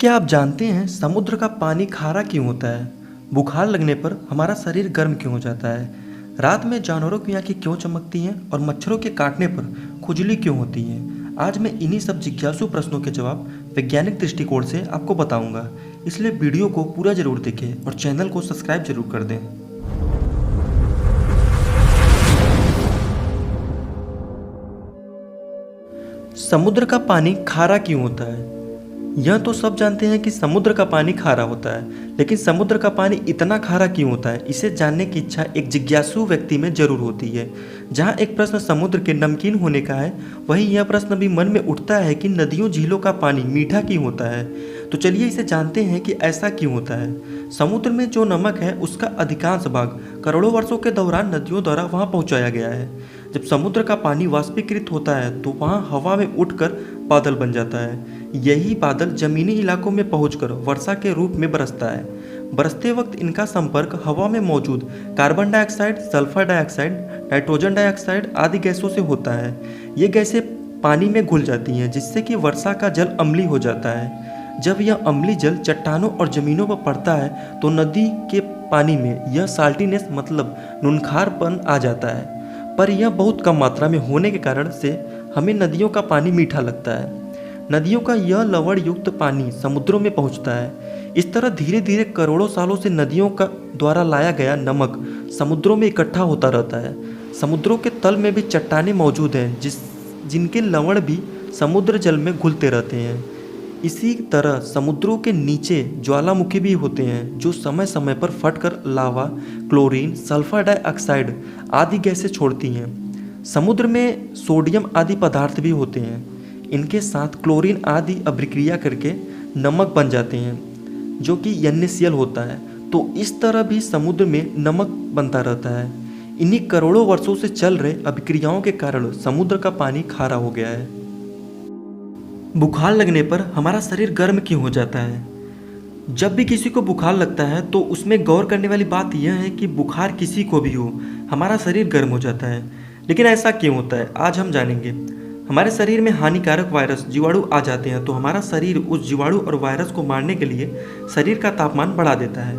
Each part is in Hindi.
क्या आप जानते हैं समुद्र का पानी खारा क्यों होता है? बुखार लगने पर हमारा शरीर गर्म क्यों हो जाता है? रात में जानवरों की आंखें क्यों चमकती हैं और मच्छरों के काटने पर खुजली क्यों होती है? आज मैं इन्हीं सब जिज्ञासु प्रश्नों के जवाब वैज्ञानिक दृष्टिकोण से आपको बताऊंगा। इसलिए वीडियो को पूरा जरूर देखें और चैनल को सब्सक्राइब जरूर कर दें। समुद्र का पानी खारा क्यों होता है? यह तो सब जानते हैं कि समुद्र का पानी खारा होता है, लेकिन समुद्र का पानी इतना खारा क्यों होता है, इसे जानने की इच्छा एक जिज्ञासु व्यक्ति में जरूर होती है। जहाँ एक प्रश्न समुद्र के नमकीन होने का है, वहीं यह प्रश्न भी मन में उठता है कि नदियों झीलों का पानी मीठा क्यों होता है। तो चलिए इसे जानते हैं कि ऐसा क्यों होता है। समुद्र में जो नमक है उसका अधिकांश भाग करोड़ों वर्षों के दौरान नदियों द्वारा वहाँ पहुँचाया गया है। जब समुद्र का पानी वाष्पीकृत होता है तो वहाँ हवा में उठकर बादल बन जाता है। यही बादल जमीनी इलाकों में पहुंचकर वर्षा के रूप में बरसता है। बरसते वक्त इनका संपर्क हवा में मौजूद carbon dioxide, sulphur dioxide, nitrogen dioxide आदि गैसों से होता है। ये गैसें पानी में घुल जाती हैं, जिससे कि वर्षा का जल अम्लीय हो जाता है। जब यह अम्लीय जल चट्टानों और जमीनों पर पड़ता है तो नदी के पानी में यह साल्टीनेस मतलब नूनखारपन आ जाता है। पर यह बहुत कम मात्रा में होने के कारण से हमें नदियों का पानी मीठा लगता है। नदियों का यह लवण युक्त पानी समुद्रों में पहुंचता है। इस तरह धीरे धीरे करोड़ों सालों से नदियों का द्वारा लाया गया नमक समुद्रों में इकट्ठा होता रहता है। समुद्रों के तल में भी चट्टानें मौजूद हैं जिनके लवण भी समुद्र जल में घुलते रहते हैं। इसी तरह समुद्रों के नीचे ज्वालामुखी भी होते हैं, जो समय समय पर फटकर लावा, क्लोरीन, सल्फर डाइऑक्साइड आदि गैसें छोड़ती हैं। समुद्र में सोडियम आदि पदार्थ भी होते हैं। इनके साथ क्लोरीन आदि अभिक्रिया करके नमक बन जाते हैं, जो कि NaCl होता है। तो इस तरह भी समुद्र में नमक बनता रहता है। इन्हीं करोड़ों वर्षों से चल रहे अभिक्रियाओं के कारण समुद्र का पानी खारा हो गया है। बुखार लगने पर हमारा शरीर गर्म क्यों हो जाता है? जब भी किसी को बुखार लगता है तो उसमें गौर करने वाली बात यह है कि बुखार किसी को भी हो, हमारा शरीर गर्म हो जाता है। लेकिन ऐसा क्यों होता है, आज हम जानेंगे। हमारे शरीर में हानिकारक वायरस, जीवाणु आ जाते हैं तो हमारा शरीर उस जीवाणु और वायरस को मारने के लिए शरीर का तापमान बढ़ा देता है।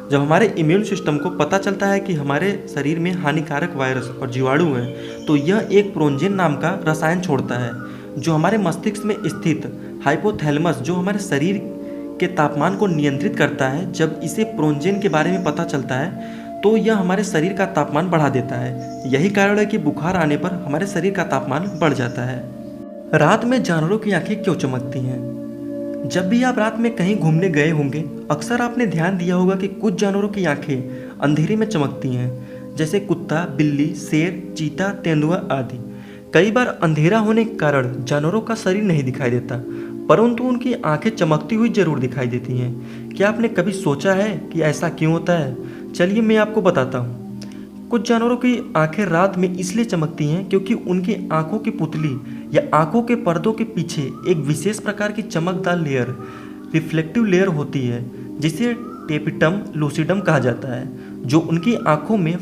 जब हमारे इम्यून सिस्टम को पता चलता है कि हमारे शरीर में हानिकारक वायरस और जीवाणु हैं, तो यह एक प्रोंजेन नाम का रसायन छोड़ता है, जो हमारे मस्तिष्क में स्थित हाइपोथैलेमस, जो हमारे शरीर के तापमान को नियंत्रित करता है। जब इसे प्रोंजेन के बारे में पता चलता है तो यह हमारे शरीर का तापमान बढ़ा देता है। यही कारण है कि बुखार आने पर हमारे शरीर का तापमान बढ़ जाता है। रात में जानवरों की आंखें क्यों चमकती हैं? जब भी आप रात में कहीं घूमने गए होंगे, अक्सर आपने ध्यान दिया होगा कि कुछ जानवरों की आंखें अंधेरे में चमकती हैं, जैसे कुत्ता, बिल्ली, शेर, चीता, तेंदुआ आदि। कई बार अंधेरा होने के कारण जानवरों का शरीर नहीं दिखाई देता, परंतु उनकी आंखें चमकती हुई जरूर दिखाई देती हैं। क्या आपने कभी सोचा है कि ऐसा क्यों होता है? चलिए मैं आपको बताता हूँ। कुछ जानवरों की आंखें रात में इसलिए चमकती हैं क्योंकि उनकी आंखों की पुतली या आंखों के पर्दों के पीछे एक विशेष प्रकार की चमकदार लेयर, रिफ्लेक्टिव लेयर होती है, जिसे टेपिटम लूसिडम कहा जाता है, जो उनकी आंखों में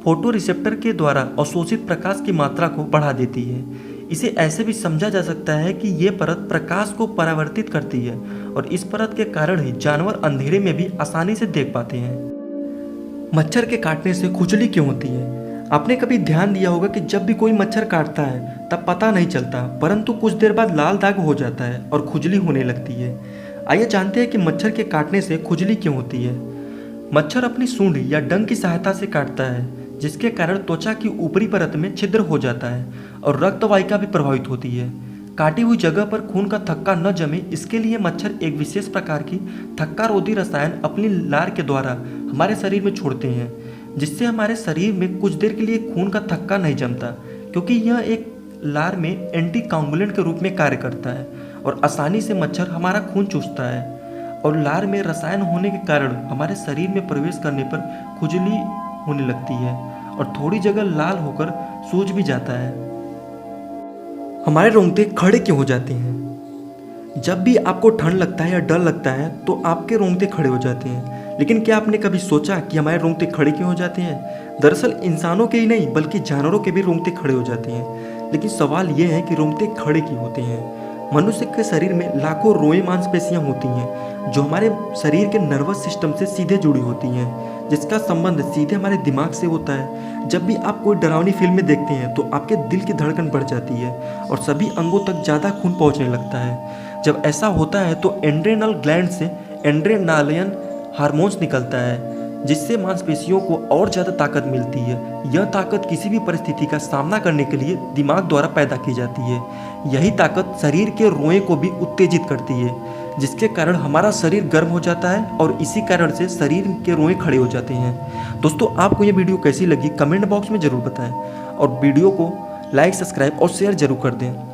फोटो रिसेप्टर के द्वारा अवशोषित प्रकाश की मात्रा को बढ़ा देती है। इसे ऐसे भी समझा जा सकता है कि ये परत प्रकाश को परावर्तित करती है और इस परत के कारण ही जानवर अंधेरे में भी आसानी से देख पाते हैं। मच्छर के काटने से खुजली क्यों होती है? आपने कभी ध्यान दिया होगा कि जब भी कोई मच्छर काटता है तब पता नहीं चलता, परंतु कुछ देर बाद लाल दाग हो जाता है और खुजली होने लगती है। आइए जानते हैं कि मच्छर के काटने से खुजली क्यों होती है। मच्छर अपनी सूंड या डंक की सहायता से काटता है, जिसके कारण त्वचा की ऊपरी परत में छिद्र हो जाता है और रक्त वाहिका भी प्रभावित होती है। काटी हुई जगह पर खून का थक्का न जमे, इसके लिए मच्छर एक विशेष प्रकार की थक्का रोधी रसायन अपनी लार के द्वारा हमारे शरीर में छोड़ते हैं, जिससे हमारे शरीर में कुछ देर के लिए खून का थक्का नहीं जमता, क्योंकि यह एक लार में एंटी कांगुलेंट के रूप में कार्य करता है और आसानी से मच्छर हमारा खून चूसता है। और लार में रसायन होने के कारण हमारे शरीर में प्रवेश करने पर खुजली होने लगती है और थोड़ी जगह लाल होकर सूज भी जाता है। हमारे रोंगटे खड़े क्यों हो जाते हैं? जब भी आपको ठंड लगता है या डर लगता है तो आपके रोंगटे खड़े हो जाते हैं। लेकिन क्या आपने कभी सोचा कि हमारे रोंगटे खड़े क्यों हो जाते हैं? दरअसल इंसानों के ही नहीं बल्कि जानवरों के भी रोंगटे खड़े हो जाते हैं। लेकिन सवाल यह है कि रोंगटे खड़े क्यों होते हैं? मनुष्य के शरीर में लाखों रोएं मांसपेशियां होती हैं जो हमारे शरीर के नर्वस सिस्टम से सीधे जुड़ी होती हैं, जिसका संबंध सीधे हमारे दिमाग से होता है। जब भी आप कोई डरावनी फिल्में देखते हैं तो आपके दिल की धड़कन बढ़ जाती है और सभी अंगों तक ज़्यादा खून पहुंचने लगता है। जब ऐसा होता है तो एड्रेनल ग्लैंड से एड्रेनालिन हार्मोन्स निकलता है, जिससे मांसपेशियों को और ज़्यादा ताकत मिलती है। यह ताकत किसी भी परिस्थिति का सामना करने के लिए दिमाग द्वारा पैदा की जाती है। यही ताकत शरीर के रोएं को भी उत्तेजित करती है, जिसके कारण हमारा शरीर गर्म हो जाता है और इसी कारण से शरीर के रोएं खड़े हो जाते हैं। दोस्तों, आपको यह वीडियो कैसी लगी कमेंट बॉक्स में ज़रूर बताएं और वीडियो को लाइक, सब्सक्राइब और शेयर जरूर कर दें।